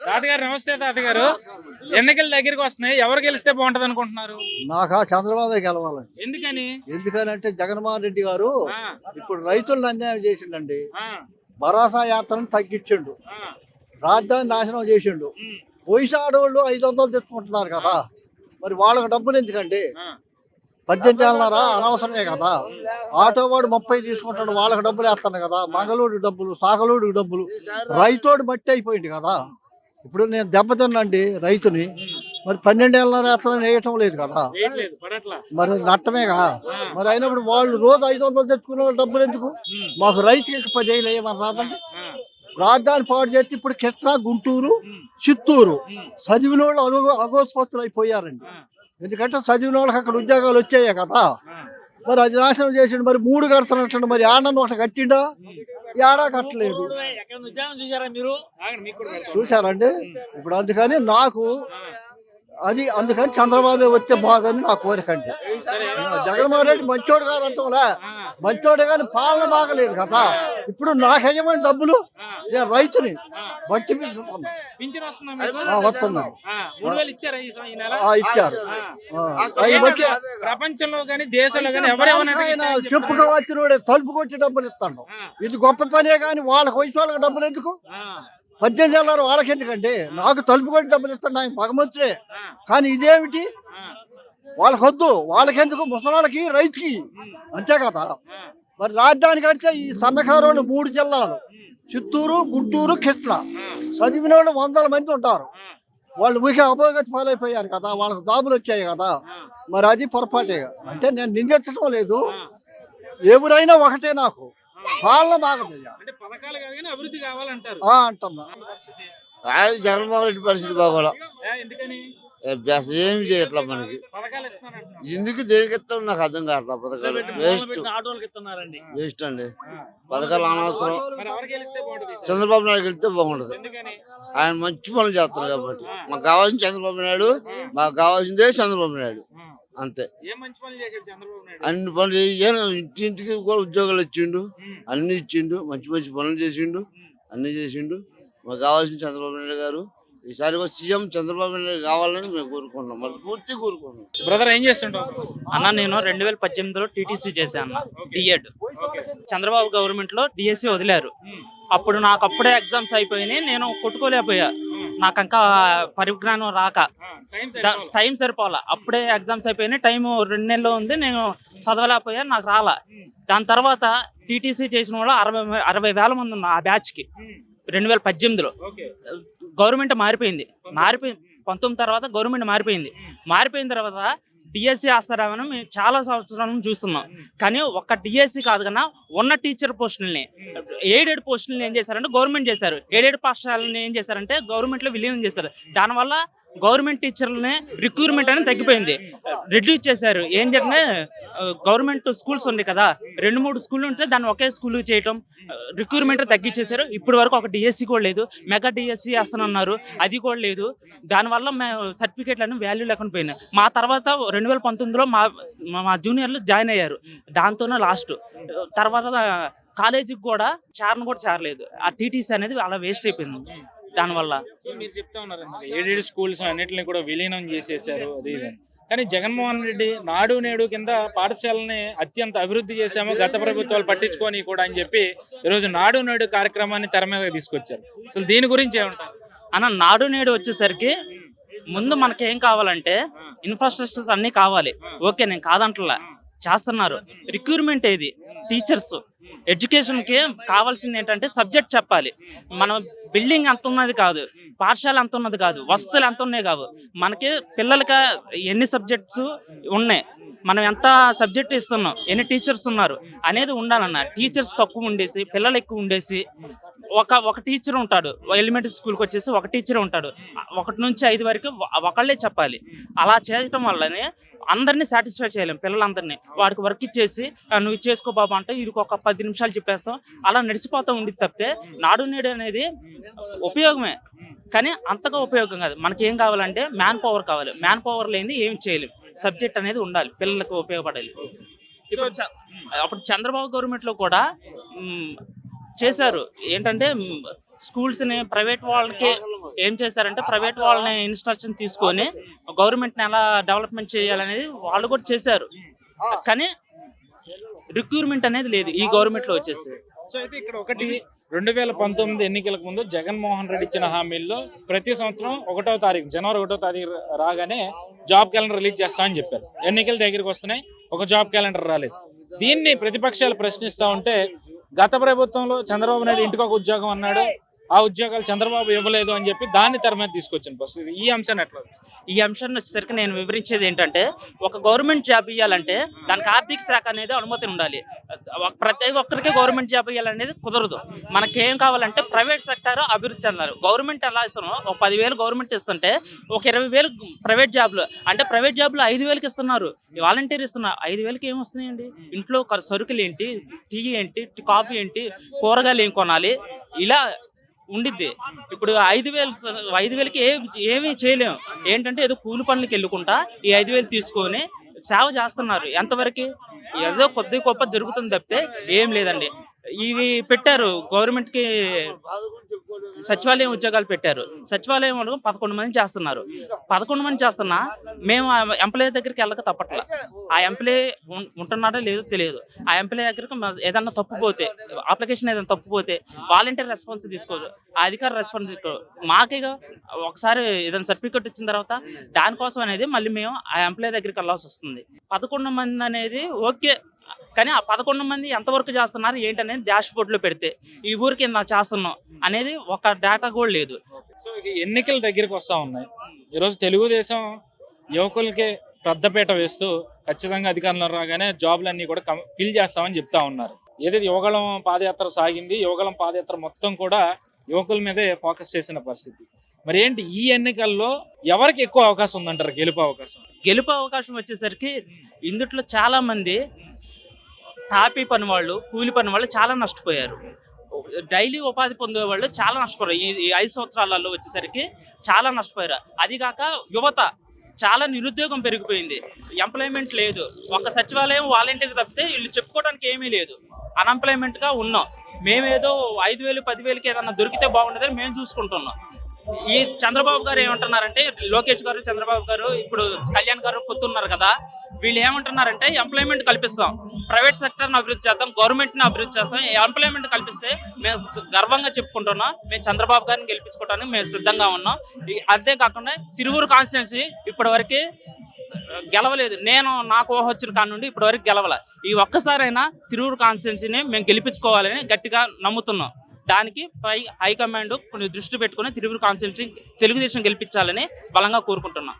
తాతగారు నమస్తే. తాతగారు, ఎన్నికల దగ్గరికి వస్తున్నాయి, ఎవరు గెలిస్తే బాగుంటది అనుకుంటున్నారు? నాకు చంద్రబాబు గెలవాలండి. ఎందుకని? ఎందుకనంటే జగన్మోహన్ రెడ్డి గారు ఆ, ఇప్పుడు రైతులను అన్యాయం చేసిండండి. ఆ, భరోసా యాత్రను తగ్గించిండు, ఆ, రాజధాని నాశనం చేసిండు. ఉమ్, వయసు ఆడవాళ్ళు 500 తెచ్చుకుంటున్నారు కదా, మరి వాళ్ళకి డబ్బులు ఎందుకండి? ఆ, 18 ఏళ్ళన్నారా అనవసరమే కదా. ఆటో వాడు 30 తీసుకుంటాడు, వాళ్ళకి డబ్బులు వేస్తాను కదా. మంగళూరు డబ్బులు, సాగలూరు డబ్బులు, రైతోడు మట్టి అయిపోయింది కదా. ఇప్పుడు నేను దెబ్బతిన్నండి రైతుని, మరి 12 ఏళ్ళ వేస్తానని వేయటం లేదు కదా, వేయట్లేదు, పడట్లా. మరి నట్టమేగా. మరి అయినప్పుడు వాళ్ళు రోజు 500 తెచ్చుకునే వాళ్ళు డబ్బులు ఎందుకు? మాకు రైతుకి 10 ఏళ్ళు వేయమని రాదండి. ఆ, రాజధాని పాడు చేస్తే ఇప్పుడు కృష్ణా, గుంటూరు, చిత్తూరు చదివిన వాళ్ళు అగోస్పత్రులు అయిపోయారండి. ఆ, ఎందుకంటే చదివిన వాళ్ళకి అక్కడ ఉద్యోగాలు వచ్చాయి కదా. ఆ, మరి అది నాశనం చేసిండు. మరి 3 కడుతున్నట్టు మరి ఆనందం ఒకటి కట్టిండా, ఏడా కట్టలేదు. ఆగండి, మీకు కూడా పెడతాను. చూశారండి. ఇప్పుడు అందుకని నాకు అందుకని చంద్రబాబు వస్తే బాగని నా కోరికండి. జగన్మోహన్ రెడ్డి మంచోడు కాదంటోలే, మంచోడు కానీ పాలన బాగలేదు కదా. ఇప్పుడు నాకు యజమాని డబ్బులు, నేను రైతుని బట్టి తీసుకుంటున్నా. పింఛన్ వస్తుందా మీకు? వస్తుందండి. 3000 ఇచ్చారా ఈ నెల? ఇచ్చారు. అవి బట్టి ప్రపంచంలో గానీ దేశంలో గానీ ఎవరేమన్నా చెప్పుకోవాల్సిన తలుపు కొట్టి డబ్బులు ఇస్తాడు. ఇది గొప్ప పనే కానీ వాళ్ళకి వయసు వాళ్ళకి డబ్బులు ఎందుకు? 18 ఏళ్ళారు వాళ్ళకి ఎందుకండి? నాకు తలుపు కొట్టి డబ్బులు ఇస్తాడు ఆయన భగవంతుడే. కానీ ఇదేమిటి? వాళ్ళకి వద్దు, వాళ్ళకెందుకు? ముసలాళ్ళకి, రైతుకి అంతే కదా. మరి రాజధాని కడితే ఈ సన్నకారు వాళ్ళు 3 జిల్లాలు, చిత్తూరు, గుంటూరు, కృష్ణా, చదివిన వాళ్ళు 100 మంది ఉంటారు. వాళ్ళు ఊరికే అభోగతి పాలైపోయారు కదా, వాళ్ళకి జాబులు వచ్చాయి కదా. మరి అది పొరపాటే. అంటే నేను నిందించడం లేదు, ఎవరైనా ఒకటే. నాకు పాలన బాగుంది అంటే పథకాలు కాదు కానీ అభివృద్ధి కావాలంటారు అంటున్నా. జగన్మోహన్ రెడ్డి పరిస్థితి బాగోలా. ఎందుకని? అసలు ఏమి చేయట్లా మనకి. పథకాలు ఇస్తున్నారంటున్నారు. ఎందుకు దేనికి ఇస్తాం నాకు అర్థం కావట్లా. పథకాలు వేస్ట్ అండి. పథకాలు అనవసరం. మరి ఎవరు గెలిస్తే బాగుంటుంది? చంద్రబాబు నాయుడు వెళ్తే బాగుంటది. ఎందుకని? ఆయన మంచి పనులు చేస్తున్నారు కాబట్టి. మాకు కావాల్సింది చంద్రబాబు నాయుడు, మాకు కావాల్సిందే చంద్రబాబు నాయుడు, అంతే. ఏం మంచి పనులు చేశాడు చంద్రబాబు నాయుడు? అన్ని పనులు ఇంటింటికి కూడా ఉద్యోగాలు ఇచ్చిండు, అన్ని ఇచ్చిండు, మంచి మంచి పనులు చేసిండు, అన్ని చేసిండు. మాకు కావాల్సింది చంద్రబాబు నాయుడు గారు. ఈసారి సీఎం చంద్రబాబు నాయుడు కావాలని మేము కోరుకుంటున్నాం, మరి పూర్తి కోరుకుంటున్నాం. బ్రదర్ ఏం చేస్తుంటావు? అన్న నేను 2018లో టీటీసీ చేశాను అన్న, డిఎడ్. చంద్రబాబు గవర్నమెంట్ లో డిఎస్సి వదిలారు. అప్పుడు నాకు అప్పుడే ఎగ్జామ్స్ అయిపోయినాయి, నేను కొట్టుకోలేకపోయా. నాకు ఇంకా పరిజ్ఞానం రాక టైం సరిపోలా. అప్పుడే ఎగ్జామ్స్ అయిపోయినాయి, టైం 2 నెలలు ఉంది, నేను చదవలేకపోయా, నాకు రాలా. దాని తర్వాత టీటీసీ చేసిన వాళ్ళు 60,000 మంది ఉన్నారు ఆ బ్యాచ్కి 2018లో. గవర్నమెంట్ మారిపోయింది. 19 తర్వాత గవర్నమెంట్ మారిపోయిన తర్వాత డిఎస్సి వేస్తారామని మేము చాలా సంవత్సరాల నుంచి చూస్తున్నాం. కానీ ఒక్క డిఎస్సి కాదు కన్నా ఉన్న టీచర్ పోస్టులని, ఎయిడెడ్ పోస్టులని ఏం చేశారంటే గవర్నమెంట్ చేశారు. ఎయిడెడ్ పాఠశాలని ఏం చేశారంటే గవర్నమెంట్లో విలీనం చేశారు. దానివల్ల గవర్నమెంట్ టీచర్లని రిక్రూట్మెంట్ అనేది తగ్గిపోయింది, రెడ్యూస్ చేశారు. ఏంటంటే గవర్నమెంట్ స్కూల్స్ ఉన్నాయి కదా, 2-3 స్కూళ్ళు ఉంటే దాన్ని ఒకే స్కూల్ చేయటం, రిక్రూట్మెంట్ తగ్గించేశారు. ఇప్పటి వరకు ఒక డిఎస్సి కూడా లేదు. మెగా డిఎస్సి వేస్తానన్నారు, అది కూడా లేదు. దానివల్ల మేము సర్టిఫికేట్లను వాల్యూ లేకుండా పోయినాయి. మా తర్వాత 2019లో మా జూనియర్లు జాయిన్ అయ్యారు, దాంతోనే లాస్ట్. తర్వాత కాలేజీకి కూడా చేరలేదు. ఆ టీటీసీ అనేది అలా వేస్ట్ అయిపోయింది. దానివల్ల మీరు చెప్తా ఉన్నారు ఎయిడెడ్ స్కూల్స్ అన్నింటినీ కూడా విలీనం చేసేసారు, అది ఇది. కానీ జగన్మోహన్ రెడ్డి నాడు నేడు కింద పాఠశాలని అత్యంత అభివృద్ధి చేశాము, గత ప్రభుత్వాలు పట్టించుకొని కూడా అని చెప్పి ఈరోజు నాడు నేడు కార్యక్రమాన్ని తెర మీద తీసుకొచ్చారు. అసలు దీని గురించి ఏమంటారు అన్న? నాడు నేడు వచ్చేసరికి ముందు మనకి ఏం కావాలంటే ఇన్ఫ్రాస్ట్రక్చర్స్ అన్నీ కావాలి. ఓకే, నేను కాదంటలా, చేస్తున్నారు. రిక్రూట్మెంట్ ఏది? టీచర్స్, ఎడ్యుకేషన్కి కావాల్సింది ఏంటంటే సబ్జెక్ట్ చెప్పాలి. మనం బిల్డింగ్ ఎంత ఉన్నది కాదు, పాఠశాల ఎంత ఉన్నది కాదు, వసతులు ఎంత ఉన్నాయి కాదు, మనకి పిల్లలకి ఎన్ని సబ్జెక్ట్స్ ఉన్నాయి, మనం ఎంత సబ్జెక్ట్ ఇస్తున్నాం, ఎన్ని టీచర్స్ ఉన్నారు అనేది ఉండాలన్న. టీచర్స్ తక్కువ ఉండేసి పిల్లలు ఎక్కువ ఉండేసి ఒక టీచర్ ఉంటాడు. ఎలిమెంటరీ స్కూల్కి వచ్చేసి ఒక టీచర్ ఉంటాడు. 1 నుంచి 5 వరకు ఒకళ్ళే చెప్పాలి. అలా చేయటం వల్లనే అందరినీ సాటిస్ఫై చేయలేం, పిల్లలందరినీ. వాడికి వర్క్ ఇచ్చేసి నువ్వు చేసుకో బాబా అంటే ఇది ఒక 10 నిమిషాలు చెప్పేస్తాం, అలా నడిచిపోతూ ఉండి తప్పితే నాడు నేడు అనేది ఉపయోగమే, కానీ అంతగా ఉపయోగం కాదు. మనకి ఏం కావాలంటే మ్యాన్ పవర్ కావాలి. మ్యాన్ పవర్ లేనిది ఏం చేయలేం. సబ్జెక్ట్ అనేది ఉండాలి, పిల్లలకు ఉపయోగపడాలి. ఇప్పుడు అప్పుడు చంద్రబాబు గవర్నమెంట్లో కూడా చేశారు. ఏంటంటే స్కూల్స్ ని ప్రైవేట్ వాళ్ళకి ఏం చేశారంటే ప్రైవేట్ వాళ్ళని ఇన్స్ట్రక్షన్ తీసుకొని గవర్నమెంట్ ని ఎలా డెవలప్మెంట్ చేయాలనేది వాళ్ళు కూడా చేశారు. కానీ రిక్రూట్మెంట్ అనేది లేదు ఈ గవర్నమెంట్ లో వచ్చేసి. సో అయితే ఇక్కడ ఒకటి 2019 ఎన్నికలకు ముందు జగన్మోహన్ రెడ్డి ఇచ్చిన హామీల్లో ప్రతి సంవత్సరం 1వ తారీఖు జనవరి 1వ తారీఖు రాగానే జాబ్ క్యాలెండర్ రిలీజ్ చేస్తామని చెప్పారు. ఎన్నికల దగ్గరికి వస్తున్నాయి, ఒక జాబ్ క్యాలెండర్ రాలేదు. దీన్ని ప్రతిపక్షాలు ప్రశ్నిస్తూ ఉంటే గత ప్రభుత్వంలో చంద్రబాబు నాయుడు ఇంటికి ఒక ఉద్యోగం అన్నాడు, ఆ ఉద్యోగాలు చంద్రబాబు ఇవ్వలేదు అని చెప్పి దాన్ని తెర మీద తీసుకొచ్చిన పరిస్థితి. ఈ అంశాన్ని ఎట్లా? ఈ అంశాన్ని వచ్చేసరికి నేను వివరించేది ఏంటంటే ఒక గవర్నమెంట్ జాబ్ ఇవ్వాలంటే దానికి ఆర్థిక శాఖ అనేది అనుమతి ఉండాలి. ప్రతి ఒక్కరికి గవర్నమెంట్ జాబ్ ఇవ్వాలనేది కుదరదు. మనకేం కావాలంటే ప్రైవేట్ సెక్టర్ అభివృద్ధి చెందాలి. గవర్నమెంట్ ఎలా ఇస్తున్నాం, ఒక 10,000 గవర్నమెంట్ ఇస్తుంటే ఒక 20,000 ప్రైవేట్ జాబ్లు, అంటే ప్రైవేట్ జాబ్లు 5,000కి ఇస్తున్నారు, వాలంటీర్ ఇస్తున్నారు. 5,000కి ఏం వస్తున్నాయండి? ఇంట్లో సరుకులు ఏంటి, టీ ఏంటి, కాఫీ ఏంటి, కూరగాయలు ఏం కొనాలి, ఇలా ఉండిద్ది. ఇప్పుడు 5,000కి ఏమీ చేయలేము. ఏంటంటే ఏదో కూలి పనులకి వెళ్ళుకుంటా ఈ 5,000 తీసుకొని సేవ చేస్తున్నారు. ఎంతవరకు ఏదో కొద్ది గొప్ప జరుగుతుంది తప్పితే ఏం లేదండి. ఇవి పెట్టారు గవర్నమెంట్ కి సచివాలయం ఉద్యోగాలు పెట్టారు. సచివాలయంలో 11 మంది చేస్తున్నారు. 11 మంది చేస్తున్నా మేము ఎంప్లాయీ దగ్గరికి వెళ్ళక తప్పట్లా. ఆ ఎంప్లాయీ ఉంటున్నాడో లేదో తెలియదు. ఆ ఎంప్లాయీ దగ్గరికి ఏదన్నా తప్పుపోతే, అప్లికేషన్ ఏదైనా తప్పుపోతే వాలంటీర్ రెస్పాన్స్ తీసుకోదు, ఆ అధికారి రెస్పాన్స్ తీసుకోదు. మాకేగా ఒకసారి ఏదైనా సర్టిఫికెట్ వచ్చిన తర్వాత దానికోసం అనేది మళ్ళీ మేము ఆ ఎంప్లాయీ దగ్గరికి వెళ్ళాల్సి వస్తుంది. 11 మంది అనేది ఓకే, కానీ ఆ 11 మంది ఎంతవరకు చేస్తున్నారు ఏంటనేది డాష్ బోర్డులో పెడితే ఈ ఊరికి ఇంత చేస్తున్నాం అనేది ఒక డేటా కూడా లేదు. సో ఇది ఎన్నికల దగ్గరికి వస్తూ ఉన్నాయి. ఈరోజు తెలుగుదేశం యువకులకి పెద్దపీట వేస్తూ ఖచ్చితంగా అధికారంలో రాగానే జాబ్లన్నీ కూడా ఫిల్ చేస్తామని చెప్తా ఉన్నారు. ఏదైతే యువగళం పాదయాత్ర సాగింది, యువగళం పాదయాత్ర మొత్తం కూడా యువకుల మీదే ఫోకస్ చేసిన పరిస్థితి. మరి ఏంటి ఈ ఎన్నికల్లో ఎవరికి ఎక్కువ అవకాశం ఉందంటారు గెలుపు అవకాశం వచ్చేసరికి ఇందుట్లో చాలా మంది టాపీ పని వాళ్ళు, కూలి పని వాళ్ళు చాలా నష్టపోయారు. డైలీ ఉపాధి పొందే వాళ్ళు చాలా నష్టపోయారు. ఈ 5 సంవత్సరాలలో వచ్చేసరికి చాలా నష్టపోయారు. అదిగాక యువత చాలా నిరుద్యోగం పెరిగిపోయింది, ఎంప్లాయ్మెంట్ లేదు. ఒక సచివాలయం వాలంటీర్ తప్పితే వీళ్ళు చెప్పుకోవడానికి ఏమీ లేదు. అన్ఎంప్లాయ్మెంట్ గా ఉన్నాం. మేమేదో 5,000 10,000కి ఏదన్నా దొరికితే బాగుంటుందని మేము చూసుకుంటున్నాం. ఈ చంద్రబాబు గారు ఏమంటున్నారంటే, లోకేష్ గారు, చంద్రబాబు గారు, ఇప్పుడు కళ్యాణ్ గారు పొత్తున్నారు కదా, వీళ్ళు ఏమంటున్నారంటే ఎంప్లాయ్మెంట్ కల్పిస్తాం, ప్రైవేట్ సెక్టర్ని అభివృద్ధి చేస్తాం, గవర్నమెంట్ని అభివృద్ధి చేస్తాం. ఎంప్లాయ్మెంట్ కల్పిస్తే మేము గర్వంగా చెప్పుకుంటున్నాం, మేము చంద్రబాబు గారిని గెలిపించుకోవడానికి మేము సిద్ధంగా ఉన్నాం. అంతేకాకుండా తిరువూరు కాన్స్టిట్యున్సీ ఇప్పటి వరకు గెలవలేదు. నేను నాకు ఊహ వచ్చిన కాడ నుండి ఇప్పటి వరకు గెలవల. ఈ ఒక్కసారైనా తిరువూరు కాన్స్టిట్యున్సీని మేము గెలిపించుకోవాలని గట్టిగా నమ్ముతున్నాం. దానికి హైకమాండ్ కొన్ని దృష్టి పెట్టుకుని తిరువురు కాన్స్టిట్యున్సీ తెలుగుదేశం గెలిపించాలని బలంగా కోరుకుంటున్నాం.